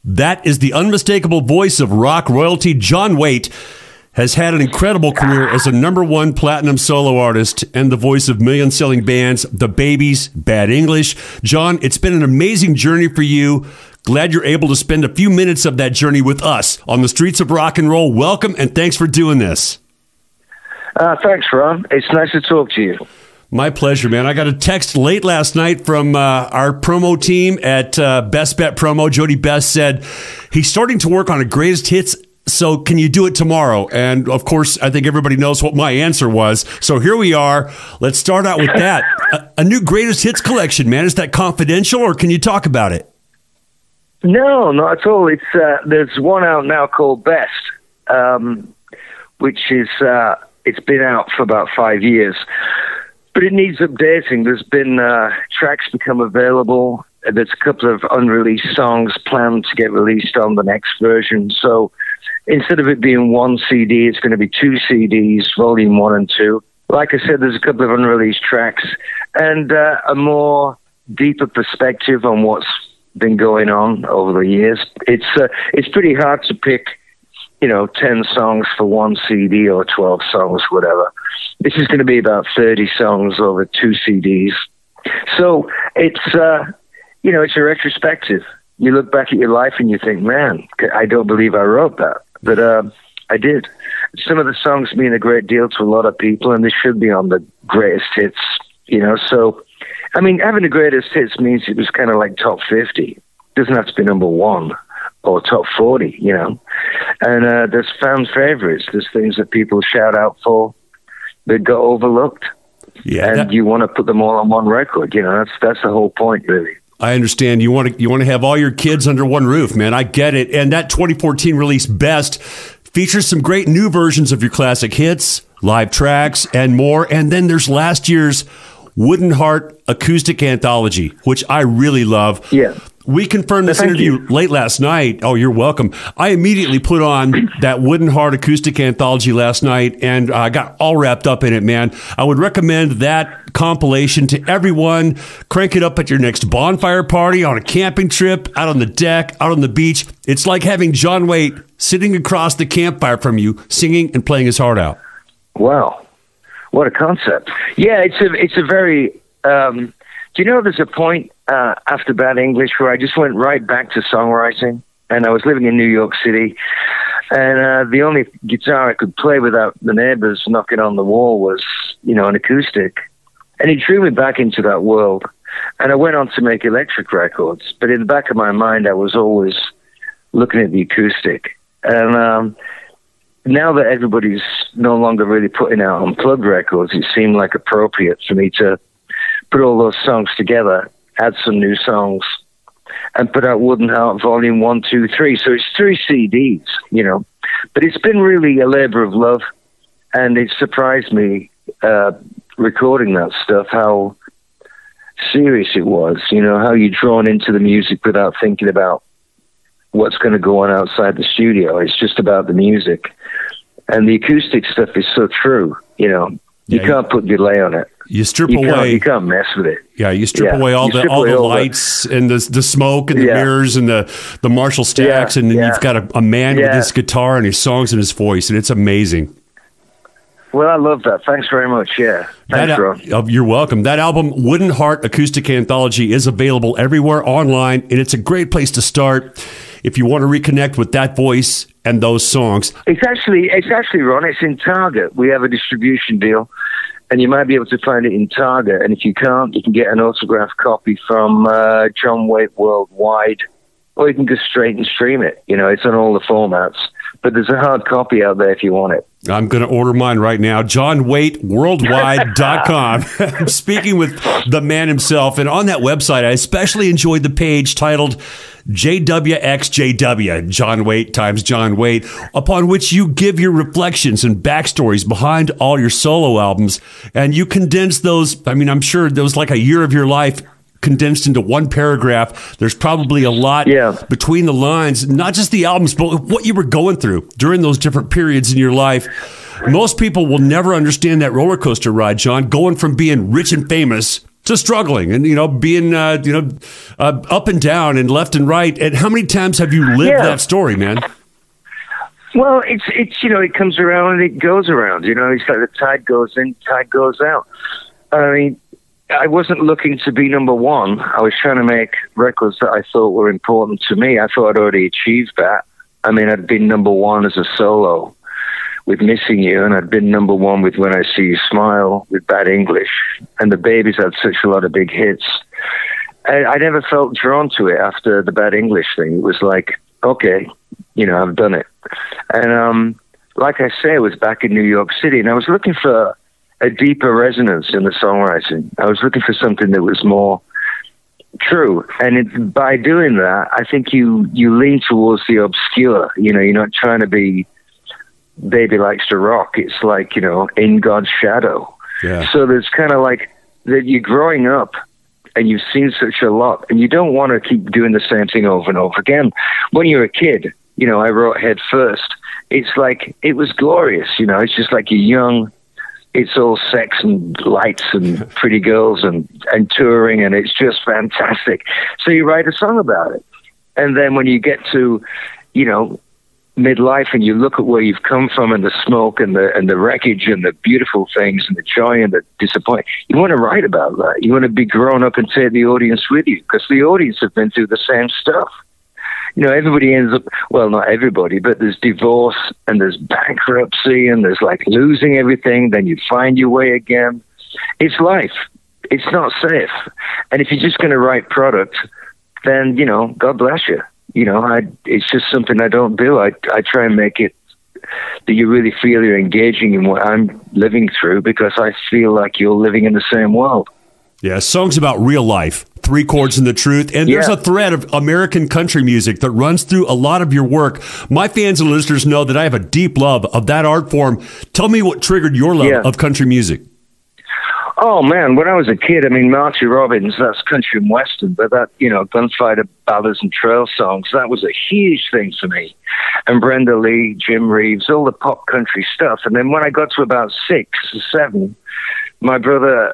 That is the unmistakable voice of rock royalty. John Waite has had an incredible career as a #1 platinum solo artist and the voice of million-selling bands, The Babies, Bad English. John, it's been an amazing journey for you. Glad you're able to spend a few minutes of that journey with us on the streets of rock and roll. Welcome, and thanks for doing this. Thanks, Ron. It's nice to talk to you. My pleasure, man. I got a text late last night from our promo team at Best Bet Promo. Jody Best said he's starting to work on a greatest hits, so can you do it tomorrow? And, of course, I think everybody knows what my answer was. So here we are. Let's start out with that. A new greatest hits collection, man. Is that confidential, or can you talk about it? No, not at all. It's there's one out now called Best, which is it's been out for about 5 years. But it needs updating. There's been tracks become available. There's a couple of unreleased songs planned to get released on the next version. So instead of it being one CD, it's going to be 2 CDs, volume 1 and 2. Like I said, there's a couple of unreleased tracks and a more deeper perspective on what's been going on over the years. It's pretty hard to pick, 10 songs for one CD or 12 songs, whatever. This is going to be about 30 songs over 2 CDs. So it's, it's a retrospective. You look back at your life and you think, man, I don't believe I wrote that. But I did. Some of the songs mean a great deal to a lot of people, and they should be on the greatest hits, So, I mean, having the greatest hits means it was kind of like top 50. It doesn't have to be #1 or top 40, And there's fan favorites. There's things that people shout out for that got overlooked. Yeah, and you want to put them all on one record. That's the whole point, really. I understand. You want to have all your kids under one roof, man. I get it. And that 2014 release, Best, features some great new versions of your classic hits, live tracks, and more. And then there's last year's Wooden Heart Acoustic Anthology, which I really love. Yeah. We confirmed this interview late last night. Oh, you're welcome. I immediately put on that Wooden Heart Acoustic Anthology last night, and I got all wrapped up in it, man. I would recommend that compilation to everyone. Crank it up at your next bonfire party, on a camping trip, out on the deck, out on the beach. It's like having John Waite sitting across the campfire from you, singing and playing his heart out. Wow. What a concept. Yeah, it's a very... do you know there's a point after Bad English where I just went right back to songwriting, and I was living in New York City, and the only guitar I could play without the neighbors knocking on the wall was, an acoustic. And it drew me back into that world. And I went on to make electric records, but in the back of my mind, I was always looking at the acoustic. And now that everybody's no longer really putting out unplugged records, it seemed like appropriate for me to put all those songs together, add some new songs, and put out Wooden Heart Volume 1, 2, 3. So it's 3 CDs, But it's been really a labor of love, and it surprised me recording that stuff, how serious it was, how you're drawn into the music without thinking about what's going to go on outside the studio. It's just about the music. And the acoustic stuff is so true, You can't put delay on it. You strip away. You can't mess with it. Yeah, you strip away all the lights and the smoke and the mirrors and the Marshall stacks, and then you've got a man with his guitar and his songs and his voice, and it's amazing. Well, I love that. Thanks very much. Yeah, thanks, Ron. You're welcome. That album, Wooden Heart Acoustic Anthology, is available everywhere online, and it's a great place to start if you want to reconnect with that voice and those songs. It's actually, Ron, it's in Target. We have a distribution deal, and you might be able to find it in Target. And if you can't, you can get an autographed copy from John Waite Worldwide, or you can go straight and stream it. It's on all the formats. But there's a hard copy out there if you want it. I'm going to order mine right now. JohnWaiteWorldwide.com. I'm speaking with the man himself. And on that website, I especially enjoyed the page titled JWXJW, John Waite times John Waite, upon which you give your reflections and backstories behind all your solo albums. And you condense those. I mean, I'm sure there was like a year of your life condensed into one paragraph. There's probably a lot between the lines, not just the albums, but what you were going through during those different periods in your life. Most people will never understand that roller coaster ride, John, going from being rich and famous to struggling and, being, up and down and left and right. And how many times have you lived that story, man? Well, it's it comes around and it goes around. It's like the tide goes in, tide goes out. I mean, I wasn't looking to be number one. I was trying to make records that I thought were important to me. I thought I'd already achieved that. I mean, I'd been number one as a solo with Missing You, and I'd been number one with When I See You Smile with Bad English, and the Babies had such a lot of big hits. I never felt drawn to it after the Bad English thing. It was like, okay, I've done it. And like I say, I was back in New York City, and I was looking for a deeper resonance in the songwriting. I was looking for something that was more true. And by doing that, I think you lean towards the obscure. You're not trying to be Baby Likes to Rock. It's like, In God's Shadow. Yeah. So there's kind of like that you're growing up and you've seen such a lot, and you don't want to keep doing the same thing over and over again. When you're a kid, I wrote Head First. It's like, it was glorious. It's just like you're young. It's all sex and lights and pretty girls and touring, and it's just fantastic. So you write a song about it. And then when you get to, midlife and you look at where you've come from and the smoke and the wreckage and the beautiful things and the joy and the disappointment, you want to write about that. You want to be grown up and take the audience with you, because the audience have been through the same stuff. Everybody ends up, well, not everybody, but there's divorce and there's bankruptcy and there's like losing everything. Then you find your way again. It's life. It's not safe. And if you're just going to write product, then, God bless you. It's just something I don't do. I try and make it that you really feel you're engaging in what I'm living through, because I feel like you're living in the same world. Yeah, songs about real life, 3 chords and the truth. And there's a thread of American country music that runs through a lot of your work. My fans and listeners know that I have a deep love of that art form. Tell me what triggered your love of country music. Oh, man, when I was a kid, Marty Robbins, that's country and western, but that, gunfighter ballads and trail songs, that was a huge thing for me. And Brenda Lee, Jim Reeves, all the pop country stuff. And then when I got to about 6 or 7, my brother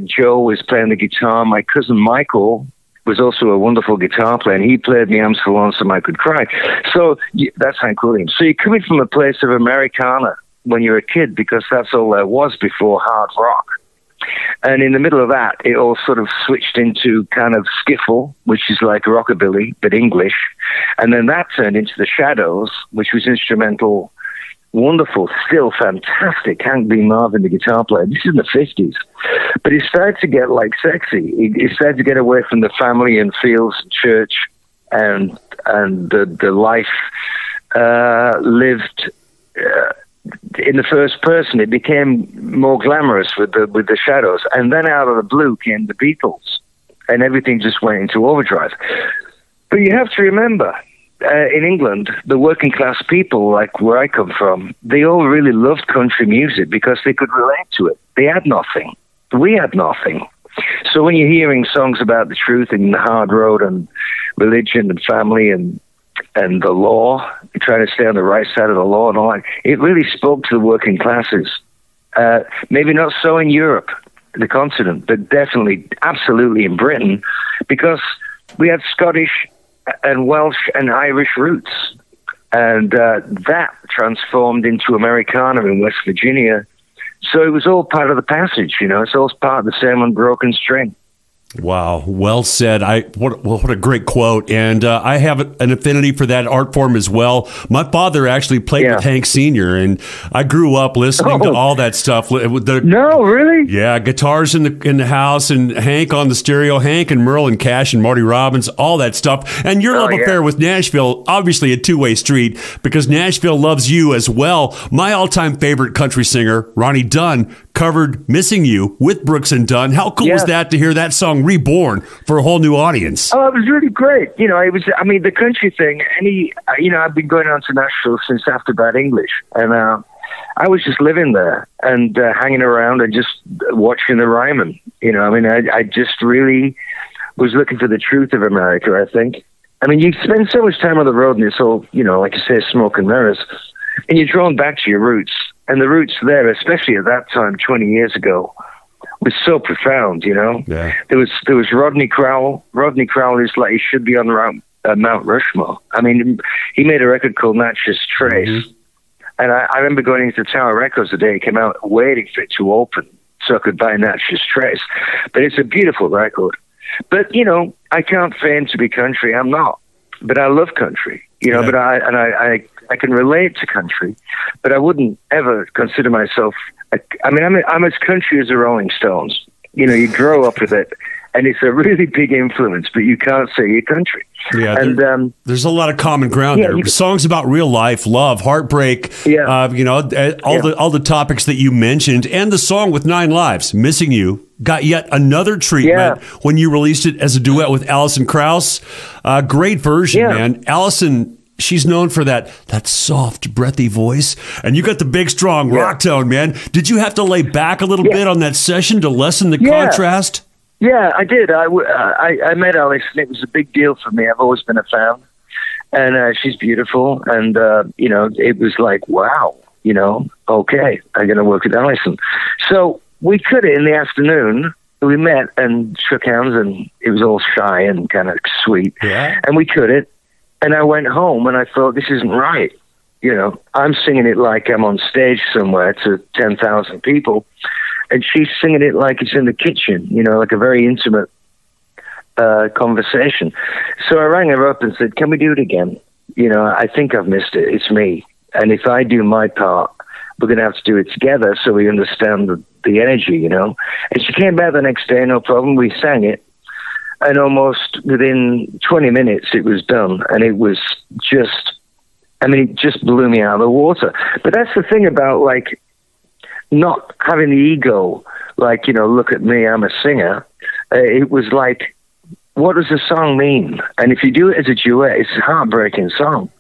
Joe was playing the guitar. My cousin Michael was also a wonderful guitar player, and he played me "I'm So Lonesome I Could Cry." So that's Hank Williams. So you're coming from a place of Americana when you're a kid, because that's all there was before hard rock. And in the middle of that, it all sort of switched into kind of skiffle, which is like rockabilly, but English. And then that turned into the Shadows, which was instrumental, wonderful, still fantastic. Hank B. Marvin, the guitar player. This is in the 50s. But it started to get like sexy. It started to get away from the family and fields and church and the life lived in the first person. It became more glamorous with the Shadows. And then out of the blue came the Beatles, and everything just went into overdrive. But you have to remember, in England, the working class people, like where I come from, they all really loved country music because they could relate to it. They had nothing. We had nothing. So when you're hearing songs about the truth and the hard road and religion and family and the law, trying to stay on the right side of the law and all that, it really spoke to the working classes. Maybe not so in Europe, the continent, but definitely, absolutely in Britain, because we had Scottish and Welsh and Irish roots. And that transformed into Americana in West Virginia. So it was all part of the passage, it's all part of the same unbroken string. Wow, well said. What a great quote. And I have an affinity for that art form as well. My father actually played with Hank Sr., and I grew up listening to all that stuff. No, really? Yeah, guitars in the house, and Hank on the stereo, Hank and Merle and Cash and Marty Robbins, all that stuff. And your love affair with Nashville, obviously a two-way street, because Nashville loves you as well. My all-time favorite country singer, Ronnie Dunn, covered Missing You with Brooks and Dunn. How cool was that to hear that song reborn for a whole new audience? Oh, it was really great. It was, the country thing, I've been going on to Nashville since after Bad English. And I was just living there and hanging around and just watching the Ryman. I just really was looking for the truth of America, I think. You spend so much time on the road and it's all, like you say, smoke and mirrors, and you're drawn back to your roots. And the roots there, especially at that time, 20 years ago, was so profound, you know. Yeah. There was Rodney Crowell. Rodney Crowell is like, he should be on Mount Rushmore. I mean, he made a record called Natchez Trace. Mm-hmm. And I remember going into Tower Records the day it came out, waiting for it to open so I could buy Natchez Trace. But it's a beautiful record. But, you know, I can't feign to be country. I'm not. But I love country, you know, but I can relate to country, but I wouldn't ever consider myself, I'm as country as the Rolling Stones. You know, you grow up with it, and it's a really big influence, but you can't say you're country. Yeah, and there's a lot of common ground there. Songs about real life, love, heartbreak, you know, all the topics that you mentioned, and the song with 9 Lives, Missing You, got yet another treatment when you released it as a duet with Alison Krauss. Great version, man. Alison, she's known for that soft, breathy voice, and you got the big, strong rock tone, man. Did you have to lay back a little bit on that session to lessen the contrast? Yeah, I did. I met Alison. It was a big deal for me. I've always been a fan, and she's beautiful. And you know, it was like, wow, you know, okay, I'm going to work with Alison. So we cut it in the afternoon. We met and shook hands, and it was all shy and kind of sweet. Yeah. And we cut it, and I went home, and I thought, this isn't right. You know, I'm singing it like I'm on stage somewhere to 10,000 people. And she's singing it like it's in the kitchen, you know, like a very intimate conversation. So I rang her up and said, can we do it again? You know, I think I've missed it. It's me. And if I do my part, we're going to have to do it together so we understand the energy, you know. And she came back the next day, no problem. We sang it. And almost within 20 minutes, it was done. And it was just, I mean, it just blew me out of the water. But that's the thing about, like, not having the ego, like, you know, look at me, I'm a singer. It was like, what does the song mean? And if you do it as a duet, it's a heartbreaking song.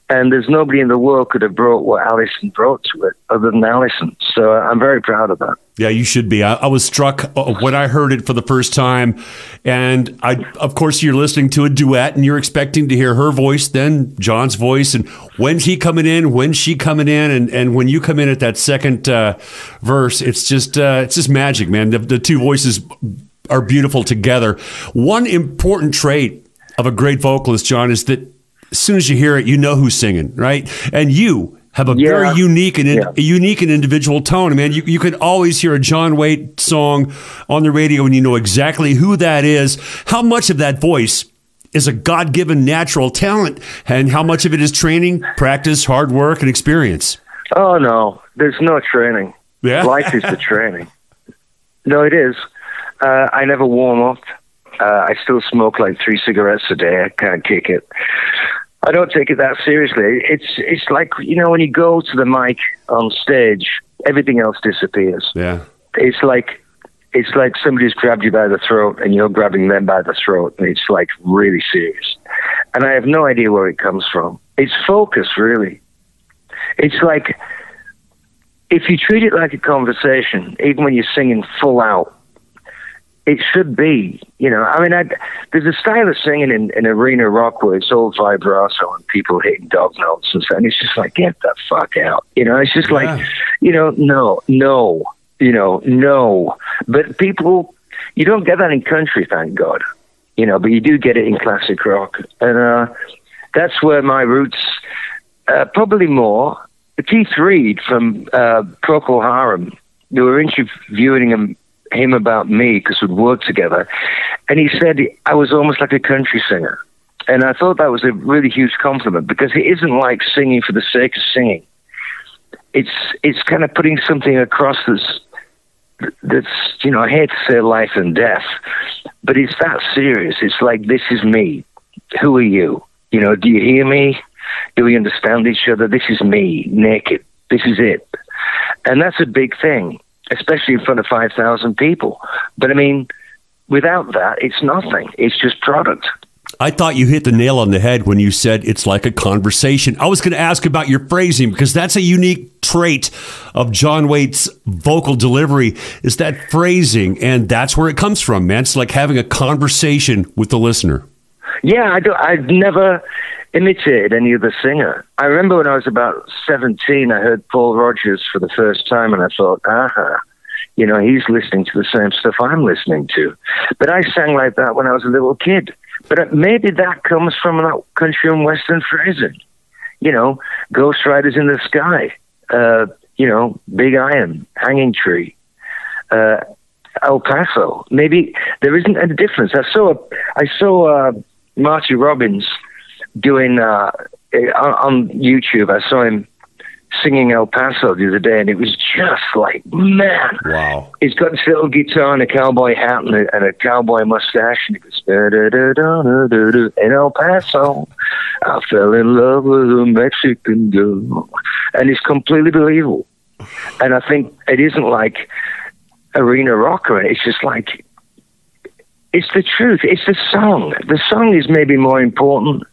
And there's nobody in the world could have brought what Alison brought to it other than Alison. So I'm very proud of that. Yeah, you should be. I was struck when I heard it for the first time. And of course, you're listening to a duet and you're expecting to hear her voice, then John's voice. And when's he coming in? When's she coming in? And when you come in at that second verse, it's just magic, man. The two voices are beautiful together. One important trait of a great vocalist, John, is that as soon as you hear it, you know who's singing, right? And you have a very unique and individual tone. Man, you can always hear a John Waite song on the radio and you know exactly who that is. How much of that voice is a God-given natural talent, and how much of it is training, practice, hard work, and experience? Oh, no. There's no training. Yeah? Life is the training. No, it is. I never warm up. I still smoke like 3 cigarettes a day. I can't kick it. I don't take it that seriously. It's like, you know, when you go to the mic on stage, everything else disappears. Yeah. It's like somebody's grabbed you by the throat and you're grabbing them by the throat, and it's like really serious. And I have no idea where it comes from. It's focus, really. It's like, if you treat it like a conversation, even when you're singing full out, it should be, you know. I mean, there's a style of singing in arena rock where it's all vibrato and people hitting dog notes and stuff. And it's just like, get the fuck out, you know. It's just like, you know, no. But people, you don't get that in country, thank God, you know. But you do get it in classic rock, and that's where my roots, probably more. Keith Reed from Procol Harum, they were interviewing him about me because we'd worked together, and he said I was almost like a country singer, and I thought that was a really huge compliment, because it isn't like singing for the sake of singing. It's kind of putting something across that's, you know, I hate to say life and death, but it's that serious. It's like, this is me. Who are you? You know, do you hear me? Do we understand each other? This is me, naked. This is it. And that's a big thing, especially in front of 5,000 people. But I mean, without that, it's nothing. It's just product. I thought you hit the nail on the head when you said it's like a conversation. I was going to ask about your phrasing, because that's a unique trait of John Waite's vocal delivery, is that phrasing. And that's where it comes from, man. It's like having a conversation with the listener. Yeah, I've never imitated any other singer. I remember when I was about 17, I heard Paul Rodgers for the first time, and I thought, You know, he's listening to the same stuff I'm listening to. But I sang like that when I was a little kid. But maybe that comes from that country and western phrasing. You know, Ghost Riders in the Sky, you know, Big Iron, Hanging Tree, El Paso. Maybe there isn't a difference. I saw Marty Robbins doing on YouTube. I saw him singing El Paso the other day, and it was just like, man, wow. He's got this little guitar and a cowboy hat and a cowboy mustache, and he goes, da-da-da-da-da-da-da, in El Paso, I fell in love with a Mexican girl. And it's completely believable. And I think it isn't like arena rock, or it's just like, it's the truth. It's the song. The song is maybe more important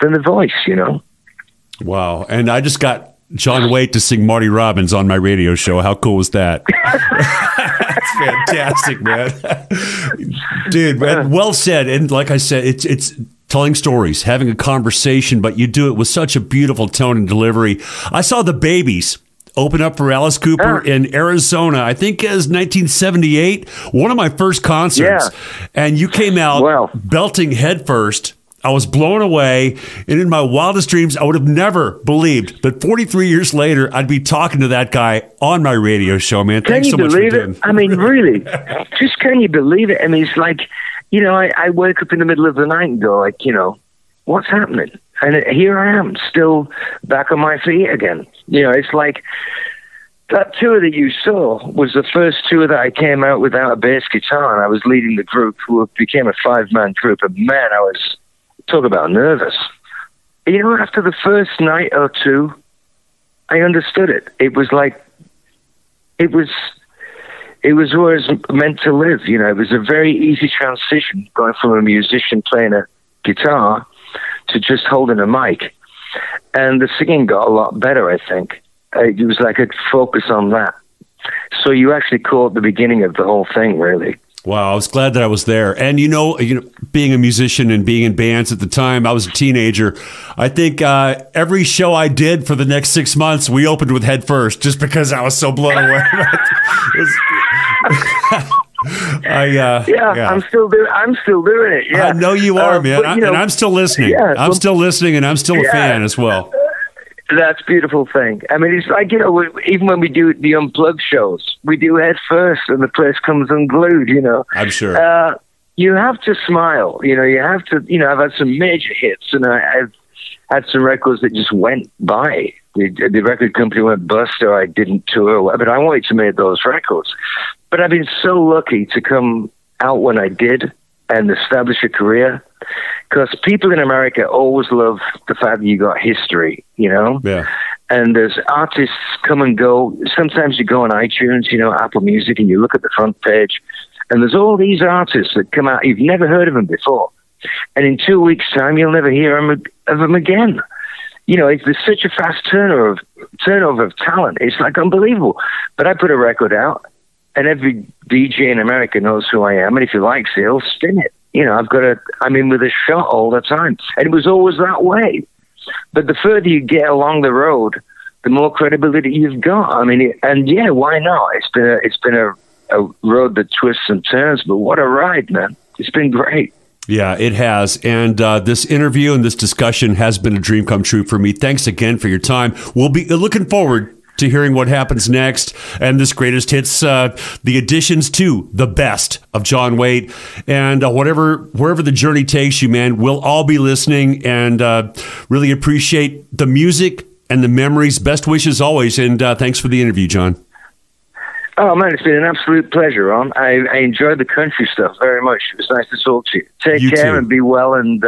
than the voice, you know? Wow. And I just got John Waite to sing Marty Robbins on my radio show. How cool was that? That's fantastic, man. Dude, man, well said. And like I said, it's telling stories, having a conversation, but you do it with such a beautiful tone and delivery. I saw the Babies open up for Alice Cooper in Arizona. I think it was 1978, one of my first concerts. Yeah. And you came out belting headfirst. I was blown away, and in my wildest dreams, I would have never believed that 43 years later, I'd be talking to that guy on my radio show, man. Thanks so much for doing it. Can you believe it? I mean, really, just can you believe it? I mean, it's like, you know, I wake up in the middle of the night and go, like, you know, what's happening? And here I am, still back on my feet again. You know, it's like that tour that you saw was the first tour that I came out without a bass guitar, and I was leading the group, who became a 5-man group, and man, I was... talk about nervous. You know, after the first night or two, I understood it. It was like, it was where I was meant to live. You know, it was a very easy transition going from a musician playing a guitar to just holding a mic. And the singing got a lot better, I think. It was like a focus on that. So you actually caught the beginning of the whole thing, really. Wow, I was glad that I was there. And, you know, being a musician and being in bands at the time, I was a teenager. I think every show I did for the next 6 months, we opened with Head First, just because I was so blown away. I'm still doing it. Yeah, I know you are, man. And I'm still listening. Yeah, I'm still listening, and I'm still a fan as well. That's a beautiful thing. I mean, it's like, you know, even when we do the Unplugged shows, we do Head First and the place comes unglued, you know. I'm sure. You have to smile, you know, you have to, you know, I've had some major hits, and I've had some records that just went by. The record company went bust, or I didn't tour, but I wanted to make those records. But I've been so lucky to come out when I did and establish a career. Because people in America always love the fact that you got history, you know? Yeah. And there's artists come and go. Sometimes you go on iTunes, you know, Apple Music, and you look at the front page, and there's all these artists that come out. You've never heard of them before. And in 2 weeks' time, you'll never hear of them again. You know, there's such a fast turnover of talent. It's like unbelievable. But I put a record out, and every DJ in America knows who I am. And if he likes it, he'll spin it. You know, I'm in with a shot all the time. And it was always that way. But the further you get along the road, the more credibility you've got. I mean, why not? It's been a road that twists and turns, but what a ride, man. It's been great. Yeah, it has. And this interview and this discussion has been a dream come true for me. Thanks again for your time. We'll be looking forward to hearing what happens next, and this greatest hits, the additions to the best of John Waite, and wherever the journey takes you, man, we'll all be listening, and really appreciate the music and the memories. Best wishes always, and thanks for the interview, John. Oh man, it's been an absolute pleasure, Ron. I enjoyed the country stuff very much. It was nice to talk to you. Take care and be well, and